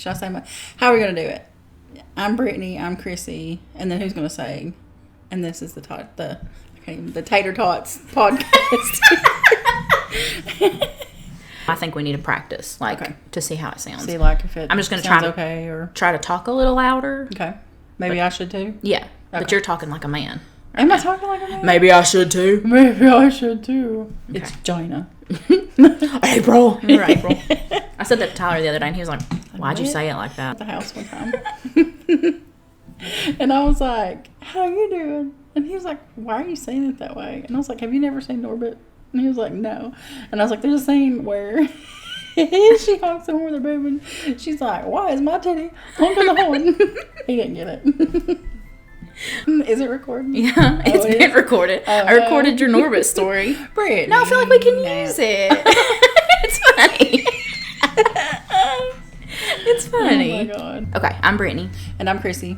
Should I say my... How are we going to do it? I'm Brittany. I'm Chrissy. And then who's going to say... And this is the Tater Tots podcast. I think we need to practice, to see how it sounds. See, if it I'm just going to try to talk a little louder. Okay. Maybe I should too? Yeah. Okay. But you're talking like a man. Am I talking like a man? Maybe I should too. Okay. It's Gina. April. You're April. I said that to Tyler the other day, and he was like, why'd you say it like that? At the house one time. And I was like, how you doing? And he was like, why are you saying it that way? And I was like, have you never seen Norbit? And he was like, no. And I was like, there's a scene where she honks him with her boob, and she's like, why is my titty honking the horn? He didn't get it. Is it recording? Yeah, it's been recorded. I recorded your Norbit story. Brittany. No, I feel like we can use it. It's funny. It's funny. Oh my God. Okay, I'm Brittany. And I'm Chrissy.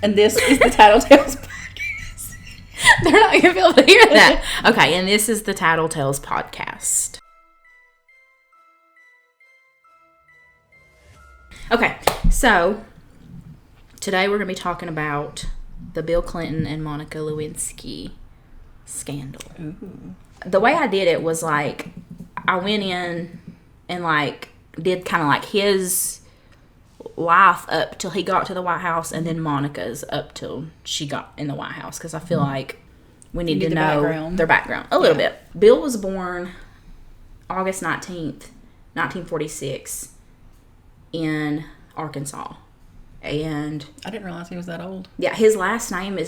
And this is the Tattle Tales podcast. They're not going to be able to hear that. Okay, and this is the Tattle Tales podcast. Okay, so today we're going to be talking about the Bill Clinton and Monica Lewinsky scandal. Ooh. The way I did it was I went in and did kind of his life up till he got to the White House, and then Monica's up till she got in the White House, because I feel like we need to know their background a little bit. Bill was born August 19th, 1946 in Arkansas. And I didn't realize he was that old. Yeah, his last name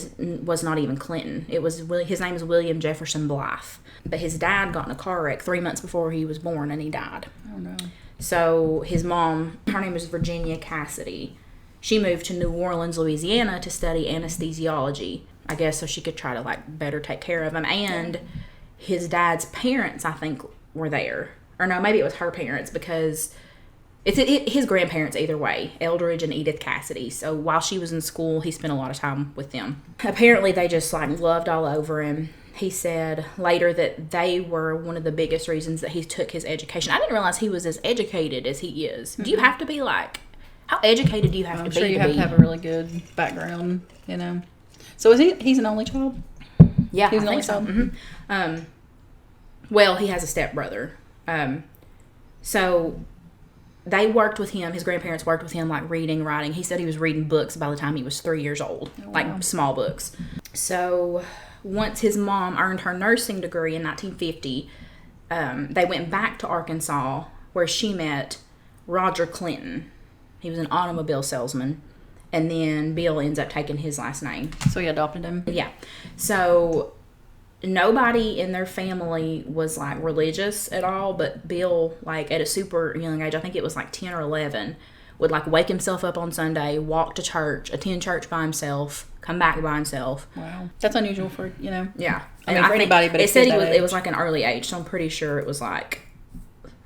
was not even Clinton. His name is William Jefferson Blythe. But his dad got in a car wreck 3 months before he was born, and he died. Oh, no. So his mom, her name is Virginia Cassidy. She moved to New Orleans, Louisiana to study anesthesiology, I guess, so she could try to better take care of him. And his dad's parents, I think, were there. Or no, maybe it was her parents, because his grandparents either way, Eldridge and Edith Cassidy. So while she was in school, he spent a lot of time with them. Apparently they just loved all over him. He said later that they were one of the biggest reasons that he took his education. I didn't realize he was as educated as he is. Mm-hmm. Do you have to be how educated do you have to be? I'm sure you have to have a really good background, So he's an only child? Yeah, he's an only so. child. Mm-hmm. Well, he has a stepbrother. So they worked with him. His grandparents worked with him, reading, writing. He said he was reading books by the time he was 3 years old, wow. Small books. So once his mom earned her nursing degree in 1950, they went back to Arkansas, where she met Roger Clinton. He was an automobile salesman. And then Bill ends up taking his last name. So he adopted him? Yeah. So nobody in their family was religious at all, but Bill, at a super young age, I think it was 10 or 11, would wake himself up on Sunday, walk to church, attend church by himself, come back by himself. Wow. That's unusual for, Yeah. I mean, for anybody, but it said it was an early age, so I'm pretty sure it was I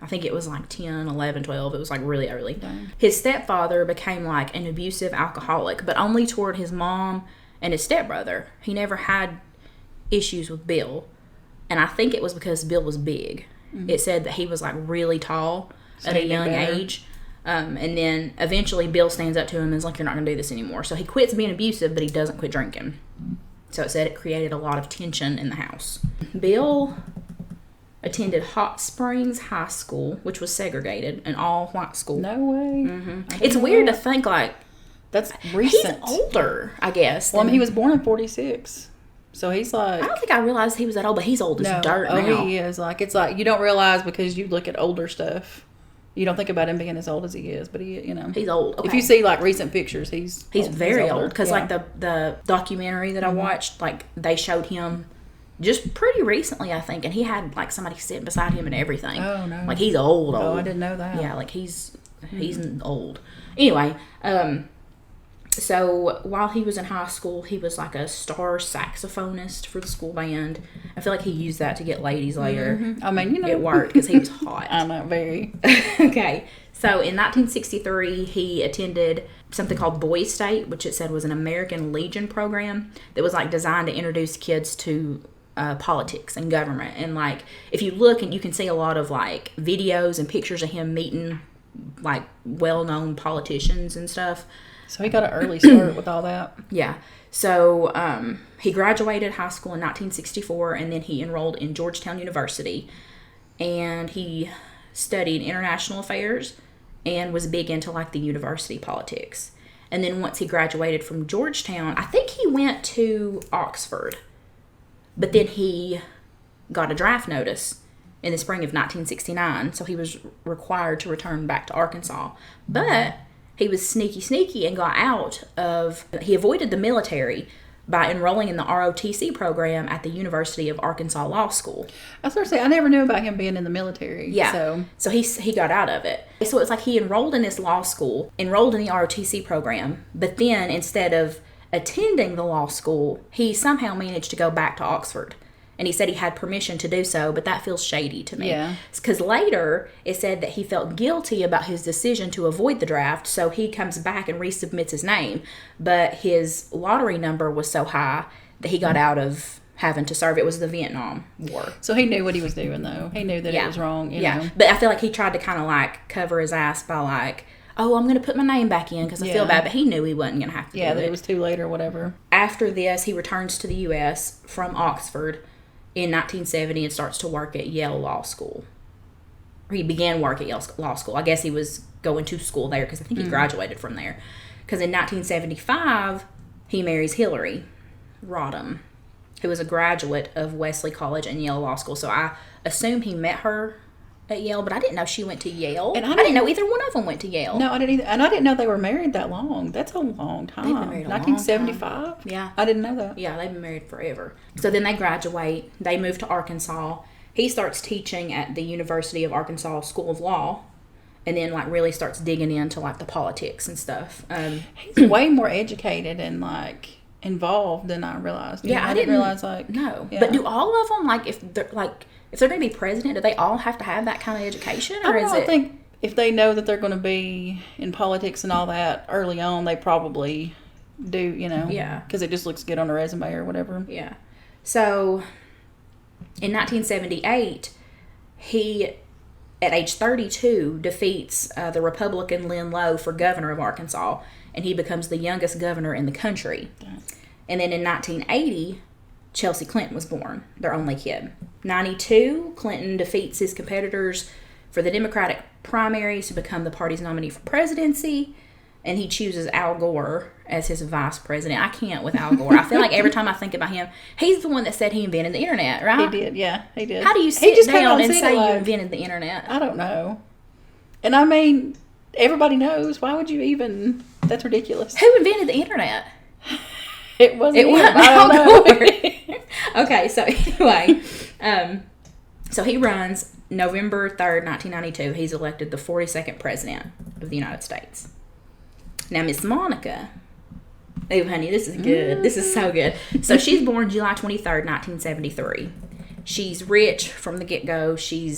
think it was 10, 11, 12. It was really early. Dang. His stepfather became an abusive alcoholic, but only toward his mom and his stepbrother. He never had issues with Bill, and I think it was because Bill was big. Mm-hmm. It said that he was really tall at a young age, and then eventually Bill stands up to him and is you're not going to do this anymore. So he quits being abusive, but he doesn't quit drinking. So it said it created a lot of tension in the house. Bill attended Hot Springs High School, which was segregated, an all-white school. No way. Mm-hmm. It's weird to think that's recent. He's older, I guess. Well, he was born in 46. So he's I don't think I realized he was that old, but he's old as dirt now. Oh, he is. It's you don't realize because you look at older stuff. You don't think about him being as old as he is, but he's old. Okay. If you see recent pictures, he's very old. Because the documentary that I watched, they showed him just pretty recently, I think, and he had somebody sitting beside him and everything. Oh no! He's old. Oh, I didn't know that. Yeah, he's old. Anyway, so while he was in high school, he was a star saxophonist for the school band. I feel like he used that to get ladies later. Mm-hmm. I mean, it worked because he was hot. I know, very. Okay, so in 1963, he attended something called Boys State, which it said was an American Legion program that was designed to introduce kids to politics and government. And if you look, and you can see a lot of videos and pictures of him meeting like well-known politicians and stuff. So he got an early start with all that. Yeah. So he graduated high school in 1964, and then he enrolled in Georgetown University, and he studied international affairs and was big into like the university politics. And then once he graduated from Georgetown, I think he went to Oxford, but then he got a draft notice in the spring of 1969, so he was required to return back to Arkansas. But he was sneaky and got out of, he avoided the military by enrolling in the ROTC program at the University of Arkansas Law School. I was going to say, I never knew about him being in the military. Yeah. So he got out of it. So it's like he enrolled in this law school, enrolled in the ROTC program, but then instead of attending the law school, he somehow managed to go back to Oxford. And he said he had permission to do so, but that feels shady to me. Yeah. Because later, it said that he felt guilty about his decision to avoid the draft, so he comes back and resubmits his name. But his lottery number was so high that he got out of having to serve. It was the Vietnam War. So he knew what he was doing, though. He knew that it was wrong, you know. But I feel like he tried to kind of like cover his ass by like, oh, I'm going to put my name back in because I feel bad. But he knew he wasn't going to have to do it. Yeah, that it was too late or whatever. After this, he returns to the U.S. from Oxford in 1970 and starts to work at Yale Law School. Or he began work at Yale Law School. I guess he was going to school there because I think he graduated from there. Because in 1975, he marries Hillary Rodham, who was a graduate of Wesley College and Yale Law School. So I assume he met her at Yale, but I didn't know she went to Yale. And I didn't know either one of them went to Yale. No, I didn't either. And I didn't know they were married that long. That's a long time. They've been married a 1975? long time. Yeah. I didn't know that. Yeah, they've been married forever. So then they graduate. They move to Arkansas. He starts teaching at the University of Arkansas School of Law, and then like really starts digging into like the politics and stuff. He's way more educated and like involved than I realized. Yeah, I didn't realize like no. Yeah. But do all of them if they're going to be president, do they all have to have that kind of education, or I think if they know that they're going to be in politics and all that early on, they probably do. You know. Yeah. Because it just looks good on a resume or whatever. Yeah. So in 1978, he, at age 32, defeats the Republican Lynn Lowe for governor of Arkansas, and he becomes the youngest governor in the country. And then in 1980, Chelsea Clinton was born, their only kid. 92, Clinton defeats his competitors for the Democratic primaries to become the party's nominee for presidency, and he chooses Al Gore as his vice president. I can't with Al Gore. I feel like every time I think about him, he's the one that said he invented the internet, right? He did, yeah, he did. How do you sit down and say you invented the internet? I don't know. And I mean, everybody knows. Why would you even? That's ridiculous. Who invented the internet? It wasn't him. Al Gore. Okay, so anyway, so he runs November 3rd, 1992. He's elected the 42nd president of the United States. Now, Miss Monica, oh, honey, this is good. This is so good. So she's born July 23rd, 1973. She's rich from the get-go. She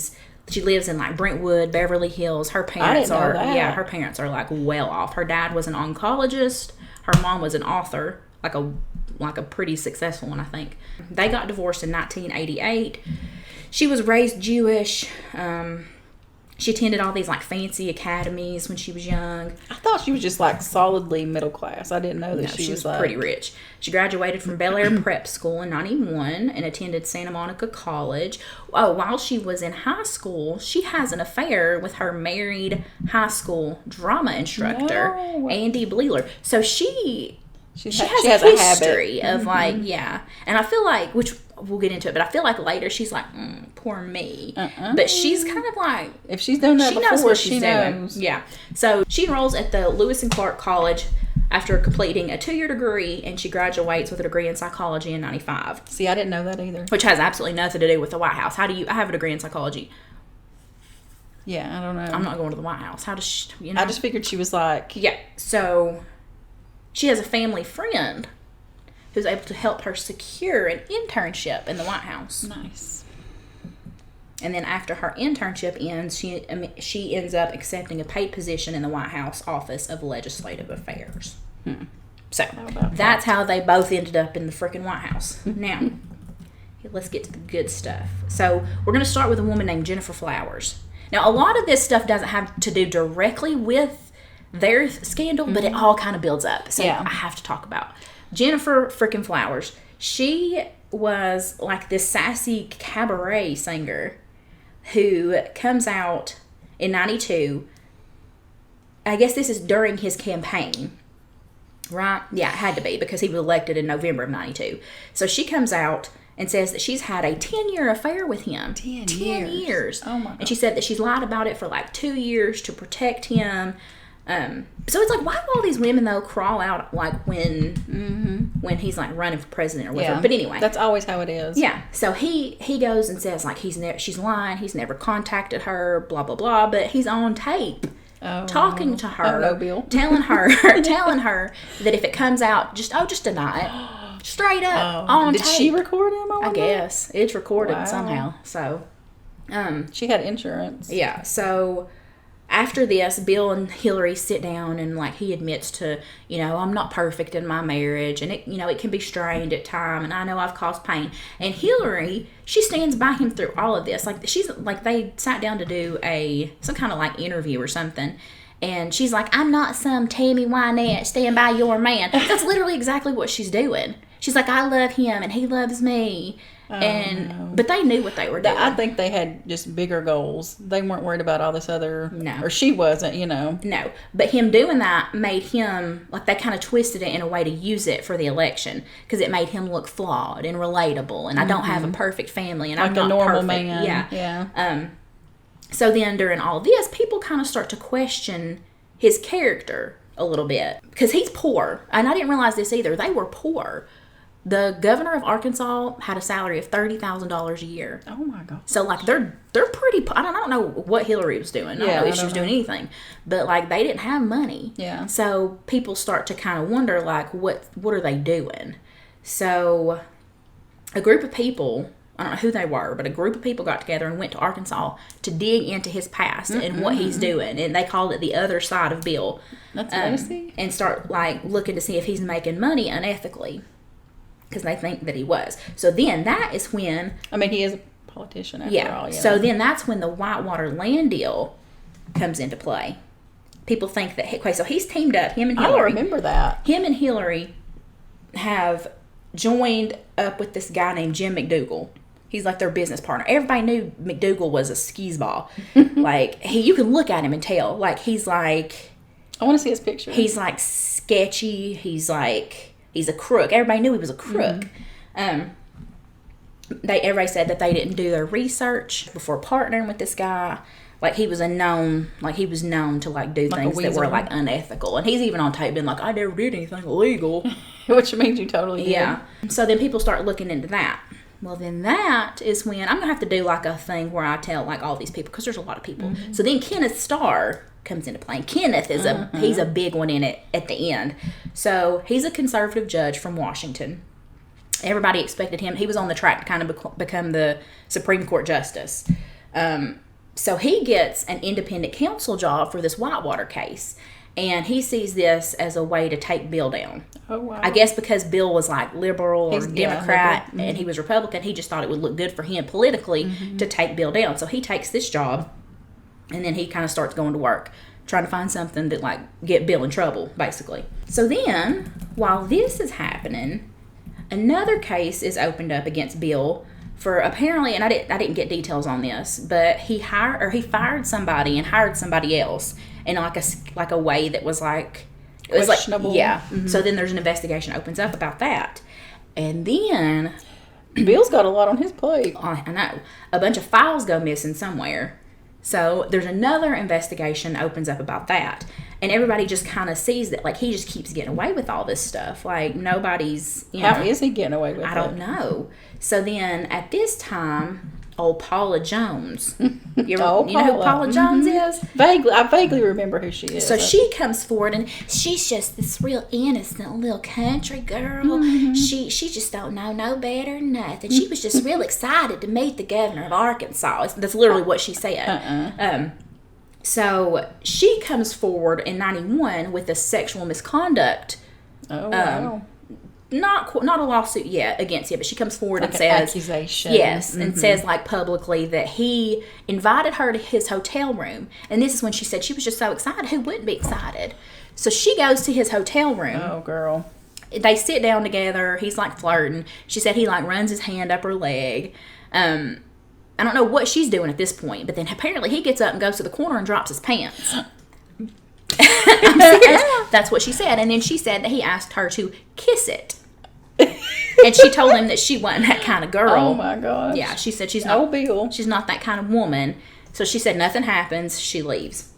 lives in like Brentwood, Beverly Hills. Her parents her parents are like well off. Her dad was an oncologist. Her mom was an author, like a pretty successful one, I think. They got divorced in 1988. She was raised Jewish. She attended all these like fancy academies when she was young. I thought she was just like solidly middle class. I didn't know that she was like... pretty rich. She graduated from Bel Air Prep School in 91 and attended Santa Monica College. Oh, while she was in high school, she has an affair with her married high school drama instructor, Andy Bleeler. So she has a history of like, yeah. And I feel like, which we'll get into it, but I feel like later she's like, poor me. But she's kind of like, if she's done that before, knows what she's knows. doing. Yeah. So she enrolls at the Lewis and Clark College after completing a 2-year degree, and she graduates with a degree in psychology in 95. See, I didn't know that either. Which has absolutely nothing to do with the White House. I have a degree in psychology. Yeah, I don't know. I'm not going to the White House. How does she, I just figured she was like... Yeah. So she has a family friend who's able to help her secure an internship in the White House. Nice. And then after her internship ends, she ends up accepting a paid position in the White House Office of Legislative Affairs. So that's how they both ended up in the freaking White House. Now, let's get to the good stuff. So we're going to start with a woman named Jennifer Flowers. Now, a lot of this stuff doesn't have to do directly with their scandal, but it all kind of builds up. So I have to talk about Jennifer frickin' Flowers. She was like this sassy cabaret singer who comes out in 92. I guess this is during his campaign, right? Yeah, it had to be because he was elected in November of 92. So she comes out and says that she's had a 10-year affair with him. 10 years. Oh, my God. And she said that she's lied about it for like 2 years to protect him. So it's like, why do all these women, though, crawl out like when he's like running for president or whatever? Yeah. But anyway. That's always how it is. Yeah. So he goes and says like she's lying. He's never contacted her, blah, blah, blah. But he's on tape. Talking to her, no, Bill. telling her that if it comes out, just deny it, straight up on tape. Did she record him? I guess it's recorded somehow. So, she had insurance. Yeah. So after this, Bill and Hillary sit down and like he admits to, I'm not perfect in my marriage, and it can be strained at time, and I know I've caused pain. And Hillary, she stands by him through all of this. Like she's like they sat down to do some kind of like interview or something, and she's like, I'm not some Tammy Wynette, stand by your man. That's literally exactly what she's doing. She's like, I love him and he loves me. But they knew what they were doing. I think they had just bigger goals. They weren't worried about all this other. No. Or she wasn't, No. But him doing that made him, like, they kind of twisted it in a way to use it for the election. Because it made him look flawed and relatable. And I don't have a perfect family. And like I'm not a normal perfect. man. Yeah. So then during all this, people kind of start to question his character a little bit. Because he's poor. And I didn't realize this either. They were poor. The governor of Arkansas had a salary of $30,000 a year. Oh my God! So like they're pretty. I don't know what Hillary was doing. I don't know if she was doing anything, but like they didn't have money. Yeah. So people start to kind of wonder like what are they doing? So a group of people, I don't know who they were, but a group of people got together and went to Arkansas to dig into his past and what he's doing, and they called it the other side of Bill. That's nasty. And start like looking to see if he's making money unethically. Because they think that he was. So then that is when... I mean, he is a politician after all. So then that's when the Whitewater land deal comes into play. People think that... Okay, so he's teamed up, him and Hillary. I don't remember that. Him and Hillary have joined up with this guy named Jim McDougal. He's like their business partner. Everybody knew McDougal was a skis ball. Like, you can look at him and tell. Like, he's like... I want to see his picture. He's like sketchy. He's like... He's a crook. Everybody knew he was a crook. Everybody said that they didn't do their research before partnering with this guy. Like he was known to like do things that were like unethical. And he's even on tape being like, I never did anything illegal. Which means you totally did. Yeah. So then people start looking into that. Well, then that is when I'm going to have to do like a thing where I tell like all these people, because there's a lot of people. So then Kenneth Starr comes into play. And Kenneth is he's a big one in it at the end. So he's a conservative judge from Washington. Everybody expected him. He was on the track to kind of become the Supreme Court justice. So he gets an independent counsel job for this Whitewater case. And he sees this as a way to take Bill down. Oh, wow. I guess because Bill was like liberal or Democrat and he was Republican, he just thought it would look good for him politically to take Bill down. So he takes this job. And then he kind of starts going to work, trying to find something that, like, get Bill in trouble, basically. So then, while this is happening, another case is opened up against Bill for apparently, and I didn't get details on this, but he fired somebody and hired somebody else in like a way that was like it was questionable. Like yeah. So then there's an investigation opens up about that, and then Bill's got a lot on his plate. I know a bunch of files go missing somewhere. So there's another investigation opens up about that. And everybody just kind of sees that, like, he just keeps getting away with all this stuff. Like, nobody's, How is he getting away with it? I don't know. So then, at this time, old Paula Jones. You know who Paula Jones is? I vaguely remember who she is. So she comes forward, and she's just this real innocent little country girl. She just don't know no better than nothing. She was just real excited to meet the governor of Arkansas. That's literally what she said. So she comes forward in 91 with a sexual misconduct not a lawsuit yet against him, but she comes forward like and says, accusation. yes, and says like publicly that he invited her to his hotel room. And this is when she said she was just so excited. Who wouldn't be excited? So she goes to his hotel room. Oh, girl. They sit down together. He's like flirting. She said he like runs his hand up her leg. I don't know what she's doing at this point, but then apparently he gets up and goes to the corner and drops his pants. I'm serious. That's what she said. And then she said that he asked her to kiss it. And she told him that she wasn't that kind of girl. Oh my gosh. Yeah, she said she's not. Bill. She's not that kind of woman. So she said nothing happens. She leaves.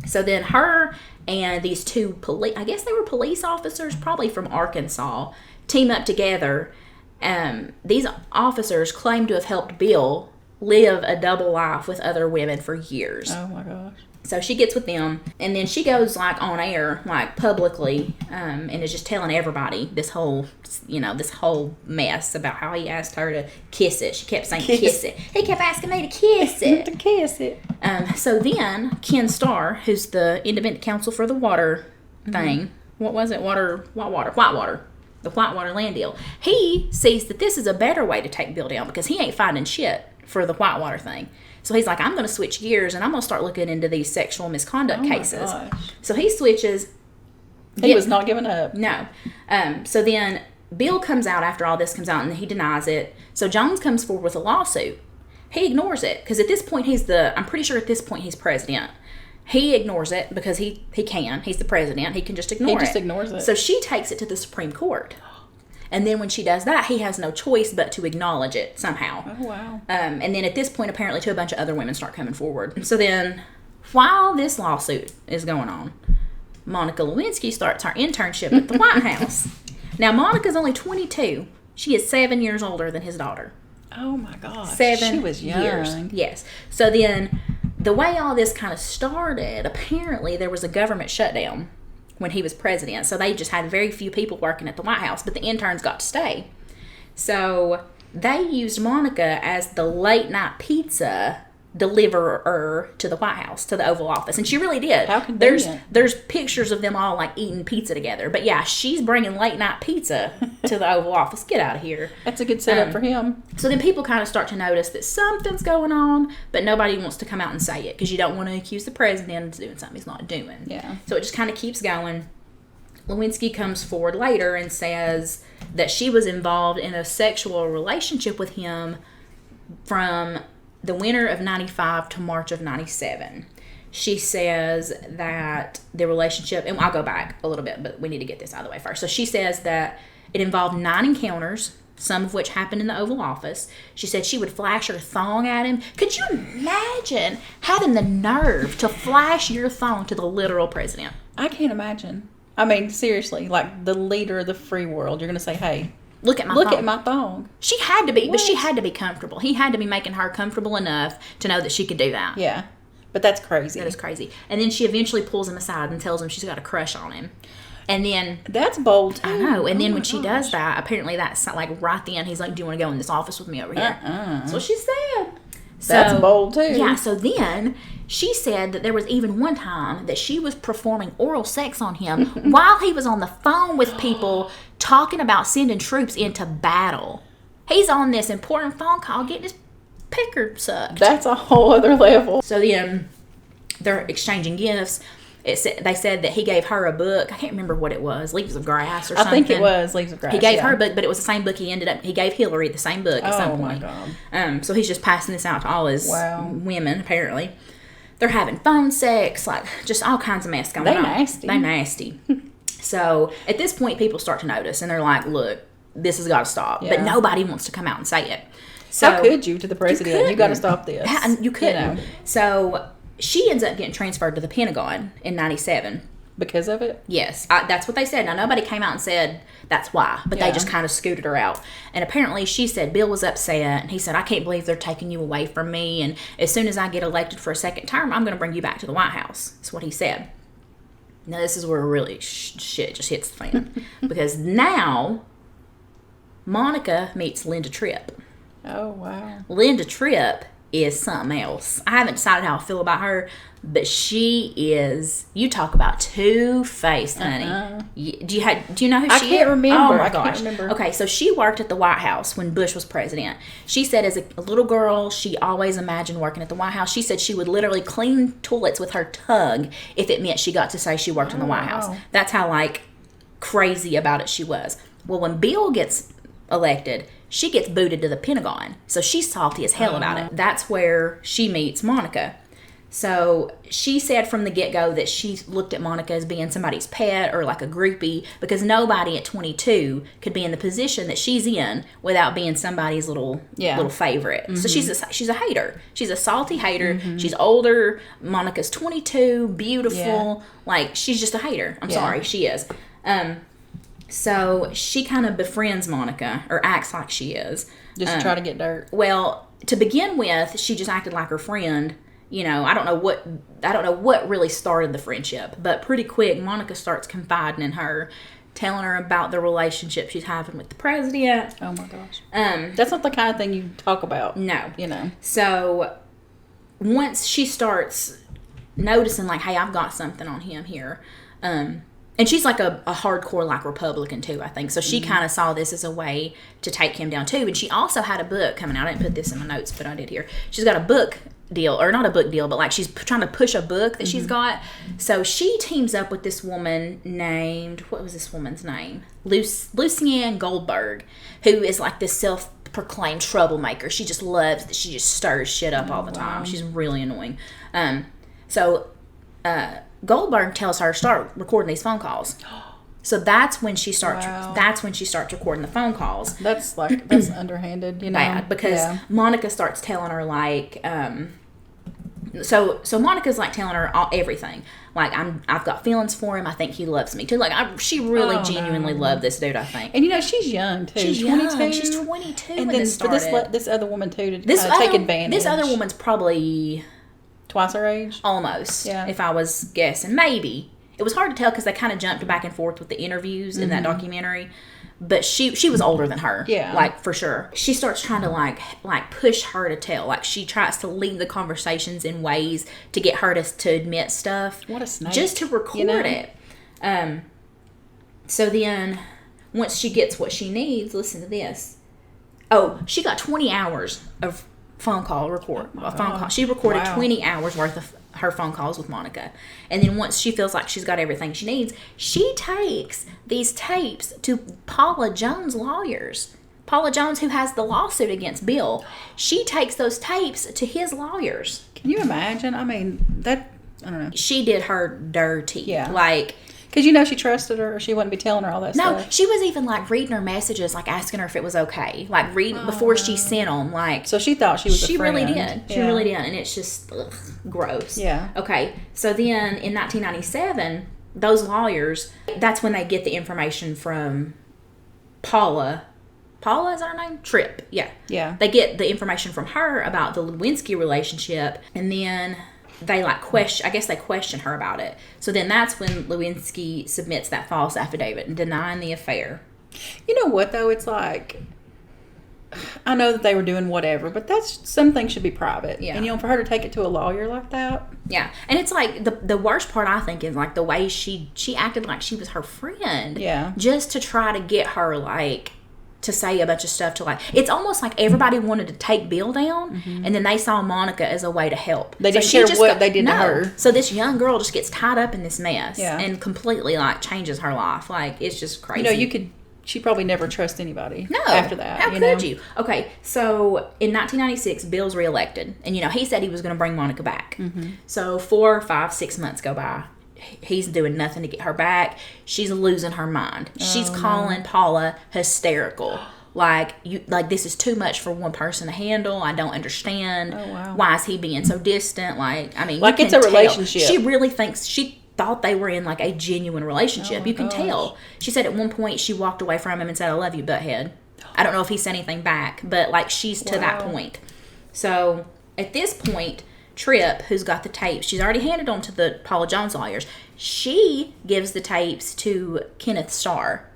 So then her and these two police, I guess they were police officers, probably from Arkansas, team up together. These officers claim to have helped Bill live a double life with other women for years. Oh my gosh. So she gets with them, and then she goes like on air, like publicly, and is just telling everybody this whole mess about how he asked her to kiss it. She kept saying kiss it. He kept asking me to kiss it. To kiss it. So then Ken Starr, who's the independent counsel for the water thing, what was it? Whitewater. The Whitewater land deal. He sees that this is a better way to take Bill down because he ain't finding shit for the Whitewater thing. So he's like, I'm going to switch gears and I'm going to start looking into these sexual misconduct cases. My gosh. So he switches. He was not giving up. No. So then Bill comes out after all this comes out and he denies it. So Jones comes forward with a lawsuit. He ignores it because at this point I'm pretty sure at this point he's president. He ignores it because he can. He's the president. He can just ignore it. He just ignores it. So she takes it to the Supreme Court. And then when she does that, he has no choice but to acknowledge it somehow. Oh, wow. And then at this point, apparently, a bunch of other women start coming forward. So then, while this lawsuit is going on, Monica Lewinsky starts her internship at the White House. Now, Monica's only 22. She is 7 years older than his daughter. Oh, my gosh. 7 She was young. years. Yes. So then, the way all this kind of started, apparently, there was a government shutdown when he was president. So they just had very few people working at the White House, but the interns got to stay. So they used Monica as the late night pizza deliverer to the White House, to the Oval Office. And she really did. How convenient. There's pictures of them all like eating pizza together. But yeah, she's bringing late night pizza to the Oval Office. Get out of here. That's a good setup for him. So then people kind of start to notice that something's going on, but nobody wants to come out and say it because you don't want to accuse the president of doing something he's not doing. Yeah. So it just kind of keeps going. Lewinsky comes forward later and says that she was involved in a sexual relationship with him from the winter of 95 to March of 97. She says that the relationship, and I'll go back a little bit, but we need to get this out of the way first. So she says that it involved 9 encounters, some of which happened in the Oval Office. She said she would flash her thong at him. Could you imagine having the nerve to flash your thong to the literal president? I can't imagine. I mean, seriously, like the leader of the free world, you're going to say, hey, Look at my thong. She had to be, but she had to be comfortable. He had to be making her comfortable enough to know that she could do that. Yeah, but that's crazy. That is crazy. And then she eventually pulls him aside and tells him she's got a crush on him. And then... That's bold, too. I know. And then when she does that, apparently that's like right then, he's like, do you want to go in this office with me over here? That's what she said. So, that's bold, too. Yeah, so then she said that there was even one time that she was performing oral sex on him while he was on the phone with people talking about sending troops into battle. He's on this important phone call getting his pecker sucked. That's a whole other level. So then they're exchanging gifts. They said that he gave her a book. I can't remember what it was. Leaves of Grass or something. I think it was Leaves of Grass. He gave her a book, but it was the same book he gave Hillary the same book at some point. Oh, my God. So he's just passing this out to all his women, apparently. They're having phone sex, like just all kinds of mess going on. They nasty. So at this point, people start to notice, and they're like, look, this has got to stop. Yeah. But nobody wants to come out and say it. So, how could you to the president? You got to stop this. You couldn't. You know. So... she ends up getting transferred to the Pentagon in 97. Because of it? Yes. That's what they said. Now, nobody came out and said that's why, but they just kind of scooted her out. And apparently, she said Bill was upset, and he said, I can't believe they're taking you away from me, and as soon as I get elected for a second term, I'm going to bring you back to the White House. That's what he said. Now, this is where really shit just hits the fan. Because now, Monica meets Linda Tripp. Oh, wow. Linda Tripp is something else. I haven't decided how I feel about her, but she is. You talk about two-faced, honey. Do you know who she is? I can't remember. Oh my I gosh. can't remember. Okay, so she worked at the White House when Bush was president. She said as a little girl, she always imagined working at the White House. She said she would literally clean toilets with her tongue if it meant she got to say she worked in the White House. That's how like crazy about it she was. Well, when Bill gets elected, she gets booted to the Pentagon. So she's salty as hell about it. That's where she meets Monica. So she said from the get-go that she looked at Monica as being somebody's pet or like a groupie, because nobody at 22 could be in the position that she's in without being somebody's little favorite. Mm-hmm. So she's a hater. She's a salty hater. Mm-hmm. She's older. Monica's 22, beautiful. Yeah. Like, she's just a hater. I'm sorry, she is. So she kind of befriends Monica, or acts like she is. Just to try to get dirt. Well, to begin with, she just acted like her friend. You know, I don't know what really started the friendship, but pretty quick, Monica starts confiding in her, telling her about the relationship she's having with the president. Oh my gosh. That's not the kind of thing you talk about. No. You know. So once she starts noticing, like, hey, I've got something on him here, and she's like a hardcore like Republican too, I think. So she kind of saw this as a way to take him down too. And she also had a book coming out. I didn't put this in my notes, but I did here. She's got a book deal, or not a book deal, but like she's trying to push a book that she's got. So she teams up with this woman named, what was this woman's name? Lucianne Goldberg, who is like this self-proclaimed troublemaker. She just loves that she just stirs shit up all the time. She's really annoying. Goldberg tells her start recording these phone calls. So that's when she starts. Wow. That's when she starts recording the phone calls. That's underhanded, you know. Bad, because Monica starts telling her like. So Monica's like telling her everything. Like I've got feelings for him. I think he loves me too. Like she really genuinely loved this dude. I think. And you know she's young too. She's 22. Young. She's 22 and when this started. This other woman too to take advantage. This other woman's probably twice her age? Almost. Yeah. If I was guessing. Maybe. It was hard to tell because they kind of jumped back and forth with the interviews in that documentary. But she was older than her. Yeah. Like, for sure. She starts trying to, like push her to tell. Like, she tries to lead the conversations in ways to get her to admit stuff. What a snake. Just to record it. So then, once she gets what she needs, listen to this. Oh, she got 20 hours of phone call. She recorded 20 hours worth of her phone calls with Monica. And then once she feels like she's got everything she needs, she takes these tapes to Paula Jones' lawyers. Paula Jones, who has the lawsuit against Bill. She takes those tapes to his lawyers. Can you imagine? I mean, I don't know. She did her dirty. Yeah. Like... Because you know she trusted her, or she wouldn't be telling her all that stuff. No, she was even like reading her messages, like asking her if it was okay, like reading before she sent them. Like, so she thought she was. She really did. She really did, and it's just gross. Yeah. Okay, so then in 1997, those lawyers, that's when they get the information from Paula. Paula, is that her name? Tripp. Yeah. Yeah. They get the information from her about the Lewinsky relationship, and then they question her about it. So then that's when Lewinsky submits that false affidavit and denying the affair. You know what though? It's like, I know that they were doing whatever, but some things should be private. Yeah. And you know, for her to take it to a lawyer like that. Yeah. And it's like the worst part I think is like the way she acted like she was her friend. Yeah. Just to try to get her like to say a bunch of stuff to like, it's almost like everybody wanted to take Bill down, and then they saw Monica as a way to help. They didn't care what they did to her. So this young girl just gets tied up in this mess and completely like changes her life. Like, it's just crazy. You know, she probably never trust anybody after that. How could you? Okay, so in 1996, Bill's reelected, and you know, he said he was going to bring Monica back. Mm-hmm. So 4, 5, 6 months go by. He's doing nothing to get her back. She's losing her mind. She's calling Paula hysterical. Like, this is too much for one person to handle. I don't understand. Oh, wow. Why is he being so distant? Like, I mean, like it's a relationship. She really thinks she thought they were in like a genuine relationship. You can tell. She said at one point she walked away from him and said, "I love you, butthead." I don't know if he said anything back, but like she's to that point. So at this point, Tripp, who's got the tapes, she's already handed them to the Paula Jones lawyers. She gives the tapes to Kenneth Starr,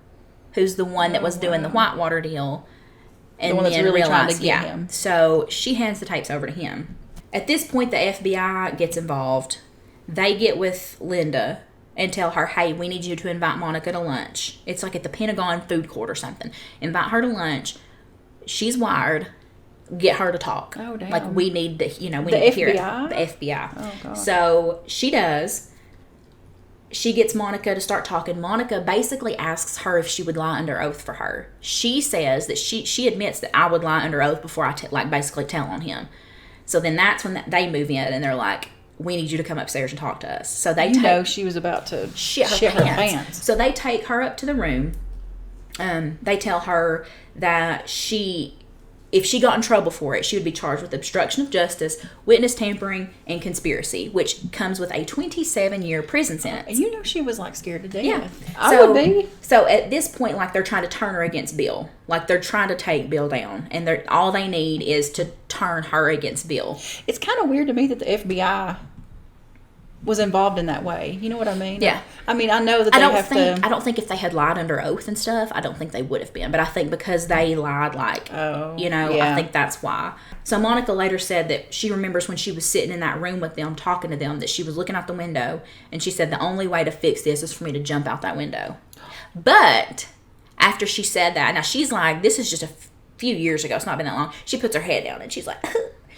who's the one that was doing the Whitewater deal. And the one that's then really trying realized, to get him. So she hands the tapes over to him. At this point, the FBI gets involved. They get with Linda and tell her, hey, we need you to invite Monica to lunch. It's like at the Pentagon food court or something. Invite her to lunch. She's wired. Get her to talk. Oh, damn. Like, we need to, we need FBI? to hear it. The FBI. Oh, God. So she does. She gets Monica to start talking. Monica basically asks her if she would lie under oath for her. She says that she admits that I would lie under oath before I basically tell on him. So then that's when they move in and they're like, we need you to come upstairs and talk to us. So they she was about to shit her pants. So they take her up to the room. They tell her that if she got in trouble for it, she would be charged with obstruction of justice, witness tampering, and conspiracy, which comes with a 27-year prison sentence. She was like scared to death. Yeah. I would be. So at this point, like, they're trying to turn her against Bill. Like, they're trying to take Bill down. And all they need is to turn her against Bill. It's kind of weird to me that the FBI was involved in that way. You know what I mean? Yeah. I mean, I know that I don't think if they had lied under oath and stuff, I don't think they would have been. But I think because they lied, I think that's why. So Monica later said that she remembers when she was sitting in that room with them, talking to them, that she was looking out the window, and she said, the only way to fix this is for me to jump out that window. But after she said that, now she's like, this is just a few years ago, it's not been that long, she puts her head down and she's like,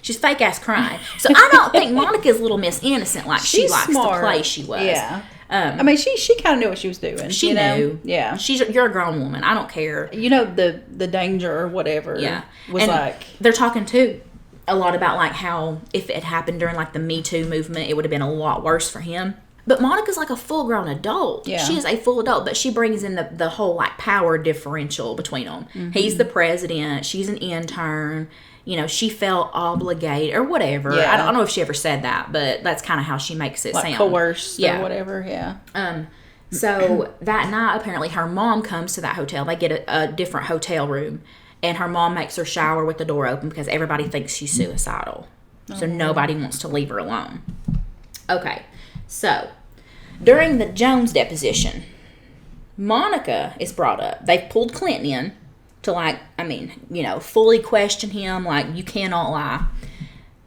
she's fake ass crying. So I don't think Monica's little Miss Innocent like she likes to play she was. Yeah. I mean, she kind of knew what she was doing. She knew. Yeah. You're a grown woman. I don't care. The danger or whatever. Yeah. Was and like. They're talking too a lot about like how if it happened during like the Me Too movement, it would have been a lot worse for him. But Monica's like a full grown adult. Yeah. She is a full adult, but she brings in the whole like power differential between them. Mm-hmm. He's the president. She's an intern. She felt obligated or whatever. Yeah. I don't know if she ever said that, but that's kind of how she makes it sound. Coerced or whatever, yeah. So that night, apparently, her mom comes to that hotel. They get a different hotel room, and her mom makes her shower with the door open because everybody thinks she's suicidal. So nobody wants to leave her alone. Okay, so during the Jones deposition, Monica is brought up. They've pulled Clinton in to fully question him, like, you cannot lie.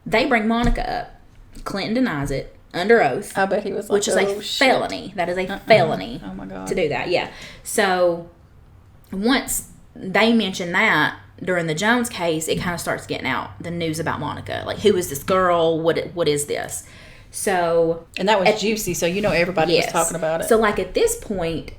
They bring Monica up. Clinton denies it under oath. I bet he was like, which is a felony. That is a felony. Oh my God. To do that, yeah. So once they mention that during the Jones case, it kind of starts getting out the news about Monica. Like, who is this girl? What is this? So, and that was juicy, so everybody was talking about it. So like at this point,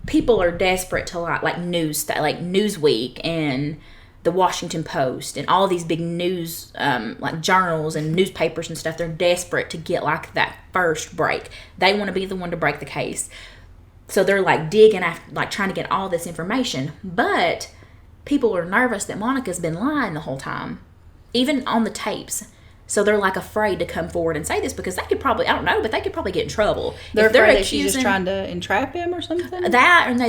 people are desperate to like Newsweek and the Washington Post and all these big news like journals and newspapers and stuff. They're desperate to get like that first break. They want to be the one to break the case. So they're like digging after, like trying to get all this information. But people are nervous that Monica's been lying the whole time, even on the tapes. So they're like afraid to come forward and say this because they could probably, I don't know, but they could probably get in trouble. They're afraid that she's just trying to entrap him or something? That, and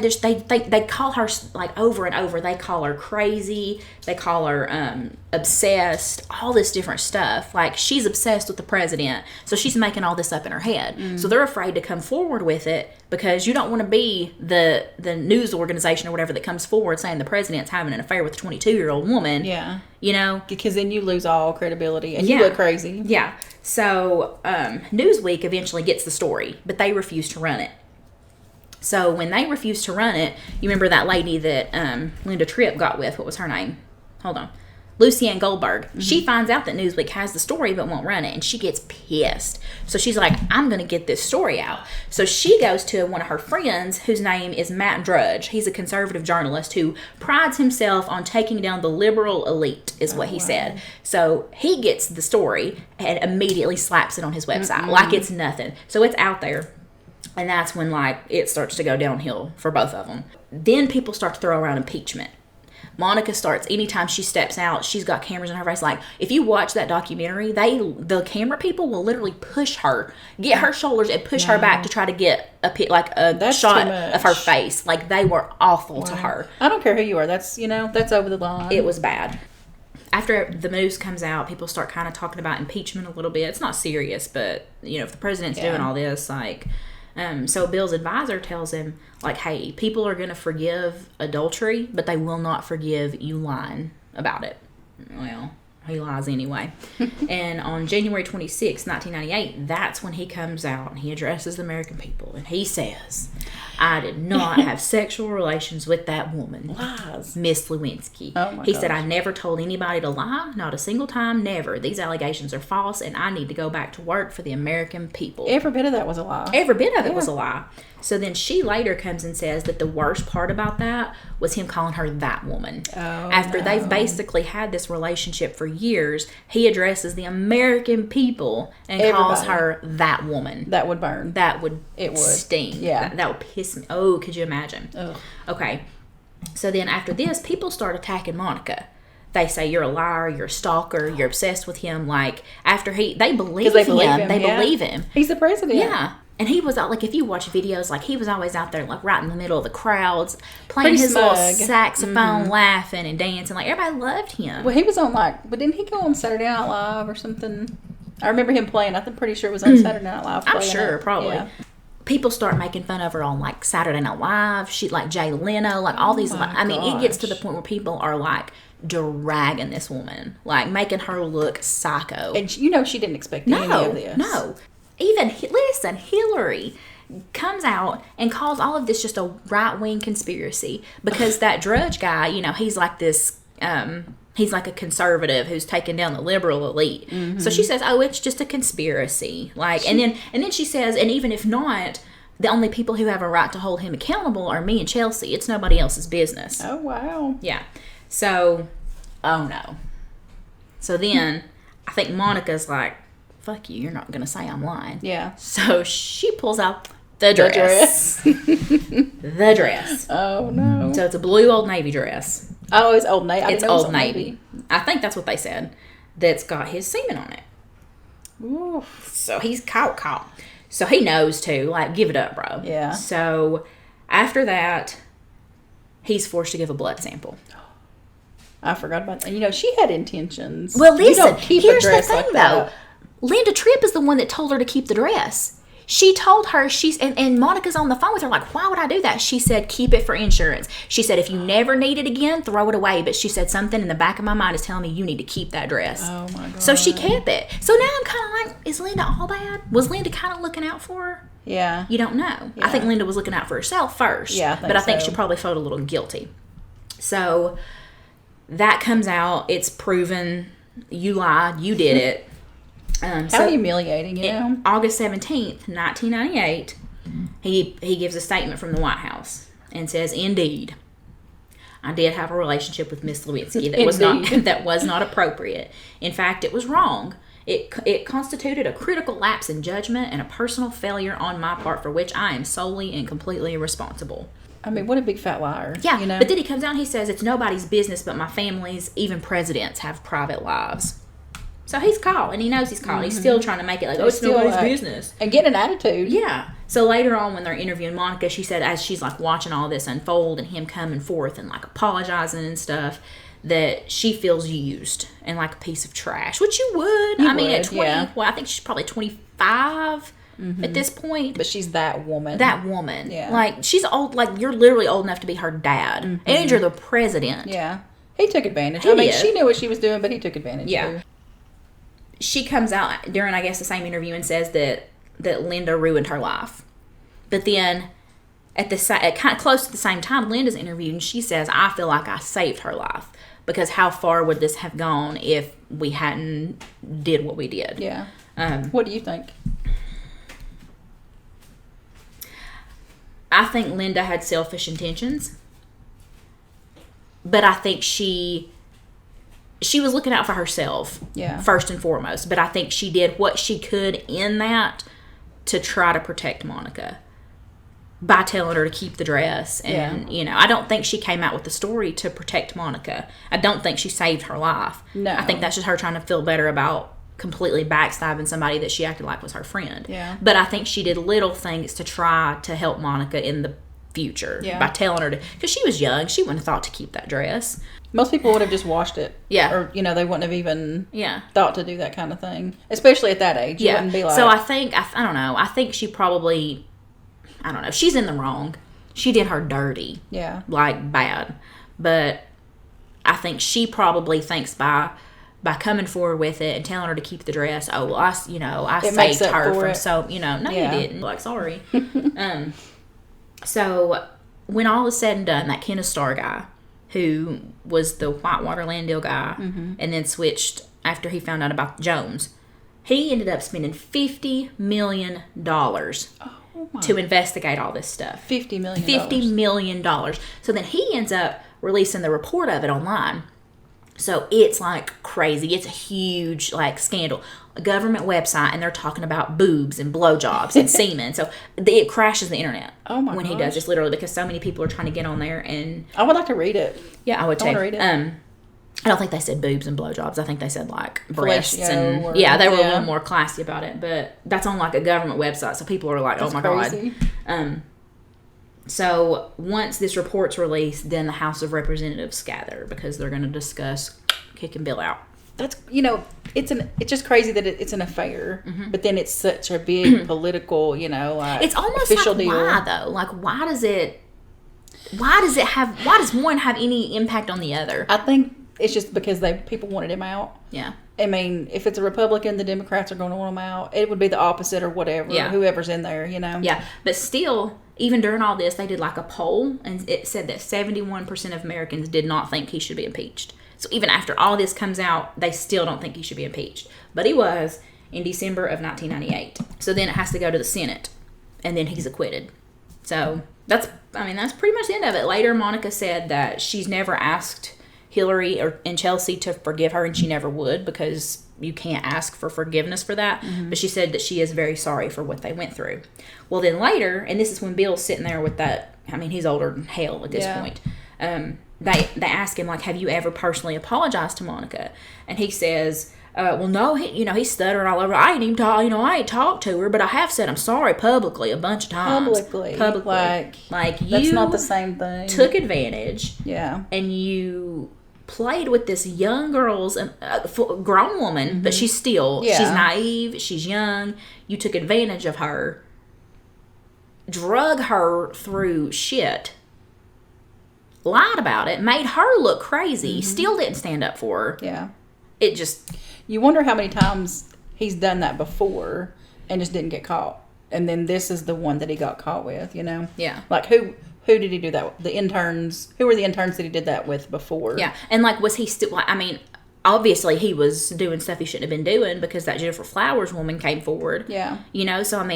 they call her, like, over and over. They call her crazy. They call her obsessed, all this different stuff. Like, she's obsessed with the president, so she's making all this up in her head. Mm. So they're afraid to come forward with it because you don't want to be the news organization or whatever that comes forward saying the president's having an affair with a 22-year-old woman. Yeah. Because then you lose all credibility and you look crazy. Yeah. So Newsweek eventually gets the story, but they refuse to run it. So when they refuse to run it, you remember that lady that Linda Tripp got with? What was her name? Hold on. Lucianne Goldberg. Mm-hmm. She finds out that Newsweek has the story but won't run it, and she gets pissed. So she's like, I'm going to get this story out. So she goes to one of her friends whose name is Matt Drudge. He's a conservative journalist who prides himself on taking down the liberal elite, is what he said. So he gets the story and immediately slaps it on his website like it's nothing. So it's out there. And that's when, like, it starts to go downhill for both of them. Then people start to throw around impeachment. Monica starts, anytime she steps out, she's got cameras in her face. Like, if you watch that documentary, the camera people will literally push her, get her shoulders and push her back to try to get a shot of her face. Like, they were awful to her. I don't care who you are. That's over the line. It was bad. After the news comes out, people start kind of talking about impeachment a little bit. It's not serious, but, if the president's doing all this, like... So Bill's advisor tells him, like, hey, people are going to forgive adultery, but they will not forgive you lying about it. Well, he lies anyway. And on January 26, 1998, that's when he comes out and he addresses the American people. And he says, I did not have sexual relations with that woman. Lies. Miss Lewinsky. Oh my He gosh. said, I never told anybody to lie. Not a single time. Never. These allegations are false and I need to go back to work for the American people. Every bit of that was a lie. Every bit of it was a lie. So then she later comes and says that the worst part about that was him calling her that woman. Oh, After they've basically had this relationship for years, he addresses the American people and calls her that woman. That would burn. That would It would. sting. Yeah. That would piss me. Oh, could you imagine? Ugh. Okay. So then after this, people start attacking Monica. They say you're a liar, you're a stalker, you're obsessed with him. Like after they believe him. They believe him. He's the president. Yeah. And he was out, like, if you watch videos, like, he was always out there, like, right in the middle of the crowds, playing Pretty his little smug. saxophone, laughing and dancing. Like, everybody loved him. Well, he was on, but didn't he go on Saturday Night Live or something? I remember him playing. I'm pretty sure it was on Saturday Night Live. I'm sure, probably. Yeah. People start making fun of her on, like, Saturday Night Live. She, like, Jay Leno, like, all these. Like, I mean, it gets to the point where people are, like, dragging this woman. Like, making her look psycho. And she didn't expect any of this. No. Even, listen, Hillary comes out and calls all of this just a right-wing conspiracy because that Drudge guy, he's like this, he's like a conservative who's taken down the liberal elite. Mm-hmm. So she says, oh, it's just a conspiracy. Like, and then she says, and even if not, the only people who have a right to hold him accountable are me and Chelsea. It's nobody else's business. Oh, wow. Yeah. So, oh no. So then, I think Monica's like, fuck you, you're not going to say I'm lying. Yeah. So she pulls out the dress. The dress. Oh, no. So it's a blue Old Navy dress. Oh, it's Old Navy. It's Old Navy. I think that's what they said. That's got his semen on it. Oof. So he's caught. So he knows too. Like, give it up, bro. Yeah. So after he's forced to give a blood sample. I forgot about that. She had intentions. Well, listen, you don't keep here's a dress the thing, like that. though. Linda Tripp is the one that told her to keep the dress. She told her, and Monica's on the phone with her, like, why would I do that? She said, keep it for insurance. She said, if you never need it again, throw it away. But she said, something in the back of my mind is telling me you need to keep that dress. Oh, my God. So she kept it. So now I'm kind of like, is Linda all bad? Was Linda kind of looking out for her? Yeah. You don't know. Yeah. I think Linda was looking out for herself first. Yeah, I think so. she probably felt a little guilty. So that comes out. It's proven you lied. You did it. How humiliating, August 17th, 1998, he gives a statement from the White House and says, indeed, I did have a relationship with Miss Lewinsky that was not appropriate. In fact, it was wrong. It constituted a critical lapse in judgment and a personal failure on my part for which I am solely and completely responsible. I mean, what a big fat liar. Yeah, but then he comes out and he says, it's nobody's business but my family's. Even presidents have private lives. So he's caught, and he knows he's caught. Mm-hmm. He's still trying to make it like, it's nobody's business. And get an attitude. Yeah. So later on, when they're interviewing Monica, she said, as she's like watching all this unfold and him coming forth and like apologizing and stuff, that she feels used and like a piece of trash, which you would. At 20, well, I think she's probably 25 at this point. But she's that woman. That woman. Yeah. Like, she's old, like, you're literally old enough to be her dad. And you're the president. Yeah. He took advantage. She knew what she was doing, but he took advantage too. She comes out during, I guess, the same interview and says that Linda ruined her life. But then, at kind of close to the same time, Linda's interviewed and she says, I feel like I saved her life. Because how far would this have gone if we hadn't did what we did? Yeah. What do you think? I think Linda had selfish intentions. But I think she was looking out for herself, first and foremost. But I think she did what she could in that to try to protect Monica by telling her to keep the dress. And, I don't think she came out with the story to protect Monica. I don't think she saved her life. No. I think that's just her trying to feel better about completely backstabbing somebody that she acted like was her friend. Yeah. But I think she did little things to try to help Monica in the future by telling her to, because she was young, she wouldn't have thought to keep that dress. Most people would have just washed it. Yeah. Or, they wouldn't have even thought to do that kind of thing. Especially at that age. You wouldn't be like... So I think, I don't know, I think she probably, I don't know, she's in the wrong. She did her dirty. Yeah. Like, bad. But I think she probably thinks by coming forward with it and telling her to keep the dress, oh, well, I saved her from so, no, you didn't. Like, sorry. So when all is said and done, that Kenneth Starr guy, who was the Whitewater land deal guy, and then switched after he found out about Jones, he ended up spending $50 million to investigate all this stuff. $50 million. $50 million. So then he ends up releasing the report of it online. So it's like crazy. It's a huge like scandal. A government website, and they're talking about boobs and blowjobs and semen. So it crashes the internet. Oh my when gosh. he does this, literally, because so many people are trying to get on there. And I would like to read it. Yeah, I would too. I want to read it. I don't think they said boobs and blowjobs. I think they said like breasts and or, they were a little more classy about it. But that's on like a government website, so people are like, that's "Oh my crazy. God!" So once this report's released, then the House of Representatives gather because they're going to discuss kicking Bill out. That's it's just crazy that it's an affair, but then it's such a big political, like it's almost official like deal. Why though? Like why does one have any impact on the other? I think it's just because people wanted him out. Yeah. I mean, if it's a Republican, the Democrats are going to want him out. It would be the opposite or whatever. Yeah. Whoever's in there, Yeah, but still, even during all this, they did like a poll, and it said that 71% of Americans did not think he should be impeached. So even after all this comes out, they still don't think he should be impeached. But he was in December of 1998. So then it has to go to the Senate, and then he's acquitted. So that's pretty much the end of it. Later, Monica said that she's never asked Hillary and Chelsea to forgive her, and she never would because you can't ask for forgiveness for that. But she said that she is very sorry for what they went through. Well, then later, and this is when Bill's sitting there with that, he's older than hell at this point. They ask him, like, have you ever personally apologized to Monica? And he says, well, no, he's stuttering all over. I ain't talked to her, but I have said I'm sorry publicly a bunch of times. Publicly. Like you that's not the same thing. Took advantage. Yeah. And you played with this young girl's grown woman, but she's she's naive, she's young. You took advantage of her, drug her through shit, lied about it, made her look crazy, still didn't stand up for her. Yeah. It just... You wonder how many times he's done that before and just didn't get caught. And then this is the one that he got caught with, Yeah. Like, who did he do that with? The interns. Who were the interns that he did that with before? Yeah. And, like, was he still... obviously he was doing stuff he shouldn't have been doing because that Jennifer Flowers woman came forward. Yeah. So,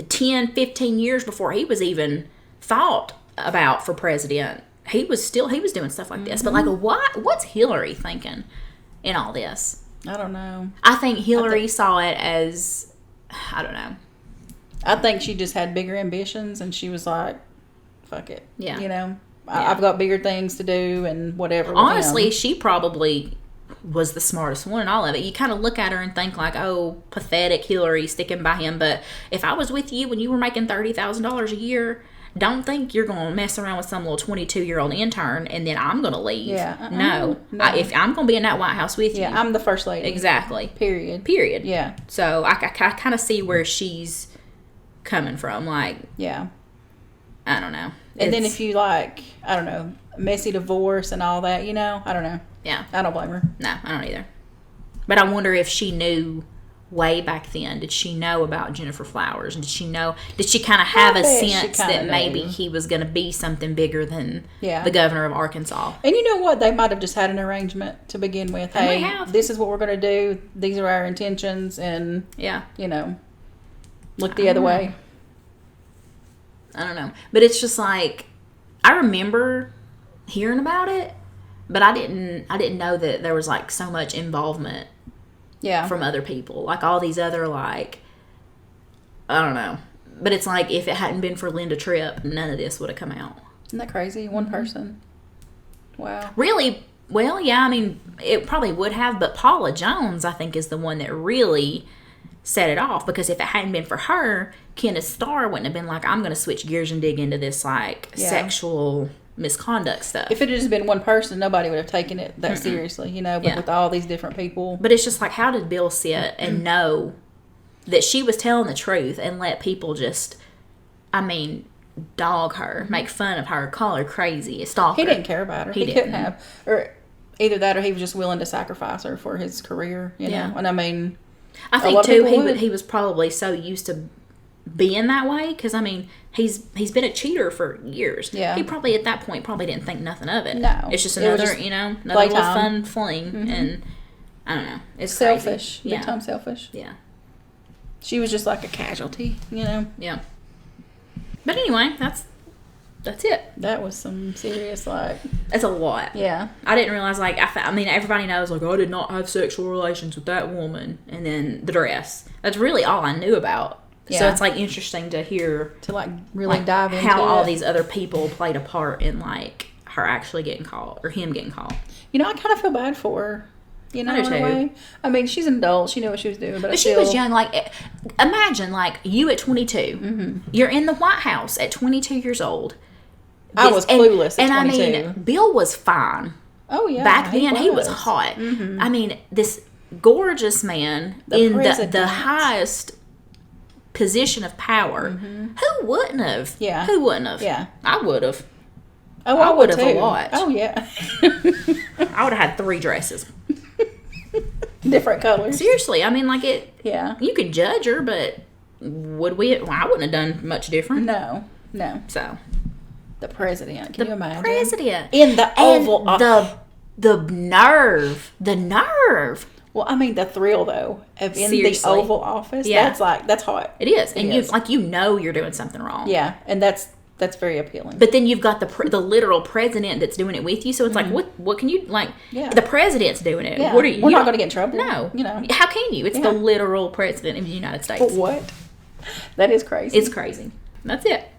10, 15 years before he was even thought about for president, he was doing stuff like this. But, like, what's Hillary thinking in all this? I don't know. I think Hillary saw it as, I don't know. I think she just had bigger ambitions and she was like, fuck it. Yeah. I've got bigger things to do and whatever. Honestly, she probably was the smartest one in all of it. You kind of look at her and think like, oh, pathetic Hillary sticking by him. But if I was with you when you were making $30,000 a year, don't think you're going to mess around with some little 22-year-old intern and then I'm going to leave. Yeah. No. If I'm going to be in that White House with you. Yeah, I'm the first lady. Exactly. Period. Yeah. So I kind of see where she's coming from. Like, yeah. I don't know. And then if you I don't know, messy divorce and all that, I don't know. Yeah. I don't blame her. No, I don't either. But I wonder if she knew way back then. Did she know about Jennifer Flowers? And did she kind of have a sense that maybe he was going to be something bigger than the governor of Arkansas? And you know what? They might have just had an arrangement to begin with. Hey, this is what we're going to do. These are our intentions. And, look the other way. I don't know. But it's just like, I remember hearing about it, but I didn't know that there was like so much involvement from other people. Like all these other I don't know. But it's like if it hadn't been for Linda Tripp, none of this would have come out. Isn't that crazy? One person. Wow. Really? Well, yeah, it probably would have, but Paula Jones, I think, is the one that really set it off, because if it hadn't been for her, Kenneth Starr wouldn't have been like, I'm going to switch gears and dig into this sexual misconduct stuff. If it had just been one person, nobody would have taken it that seriously, but with all these different people. But it's just like, how did Bill sit and know that she was telling the truth and let people just, dog her, make fun of her, call her crazy, stalk her. He didn't care about her. He couldn't have. Or either that or he was just willing to sacrifice her for his career, you know? And I mean... I think, too, he was probably so used to being that way, because, I mean, he's been a cheater for years. Yeah. He probably, at that point, probably didn't think nothing of it. No. It's just another, another little fun fling, and... I don't know. It's selfish. Crazy. Big time selfish. Yeah. She was just like a casualty, you know? Yeah. But anyway, that's it. That was some serious, like... It's a lot. Yeah. I didn't realize, like, I mean, everybody knows, like, I did not have sexual relations with that woman. And then the dress. That's really all I knew about. Yeah. So it's, like, interesting to hear... To, like, really dive into how all these other people played a part in, like, her actually getting caught. Or him getting caught. You know, I kind of feel bad for her. You know, in a way. I mean, she's an adult. She knew what she was doing. But she was young. Like, imagine, like, you at 22. Mm-hmm. You're in the White House at 22 years old. I was clueless at 22. And, I mean, Bill was fine. Oh, yeah. Back then, he was hot. Mm-hmm. I mean, this gorgeous man in the highest position of power. Mm-hmm. Who wouldn't have? Yeah. Who wouldn't have? Yeah. I would have. Oh, I would have a lot. Oh, yeah. I would have had 3 dresses. Different colors. Seriously, I mean, like it. Yeah. You could judge her, but would we? Well, I wouldn't have done much different. No. So, the president. Can you imagine? President in the Oval Office. The nerve. Well, I mean, the thrill though of in Seriously. the Oval Office. Yeah. That's hot. It is, and you're doing something wrong. Yeah, and that's very appealing. But then you've got the literal president that's doing it with you. So it's like, what can you, like, the president's doing it. Yeah. What are you? We're not going to get in trouble. No. You know. How can you? It's the literal president of the United States. But what? That is crazy. It's crazy. That's it.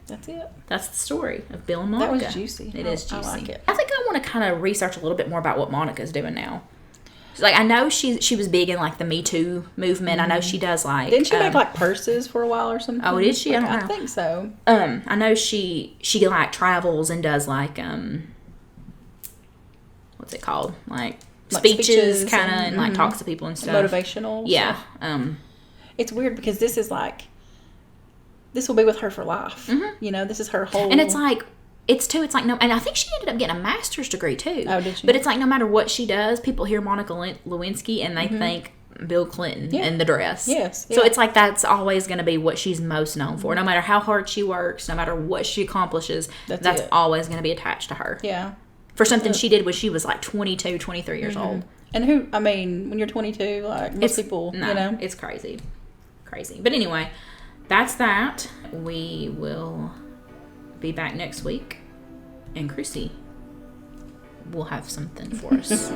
That's the story of Bill and Monica. That was juicy. It is juicy. I like it. I think I want to kind of research a little bit more about what Monica's doing now. Like, I know she was big in, like, the Me Too movement. I know she does, like... Didn't she make, like, purses for a while or something? Oh, did she? Like, I don't know. I think so. I know she like, travels and does, like, what's it called? Like speeches kind of, and, like, talks to people and stuff. Motivational. Yeah. Stuff. It's weird because this is, like... This will be with her for life. Mm-hmm. You know, this is her whole... And it's, like... It's no, and I think she ended up getting a master's degree too. Oh, did she? But it's like no matter what she does, people hear Monica Lewinsky and they think Bill Clinton and the dress. Yes. So it's like that's always going to be what she's most known for. No matter how hard she works, no matter what she accomplishes, that's always going to be attached to her. Yeah. For something she did when she was like 22, 23 years old. And when you're 22, like most people, you know. It's crazy. But anyway, that's that. We will be back next week, and Chrissy will have something for us.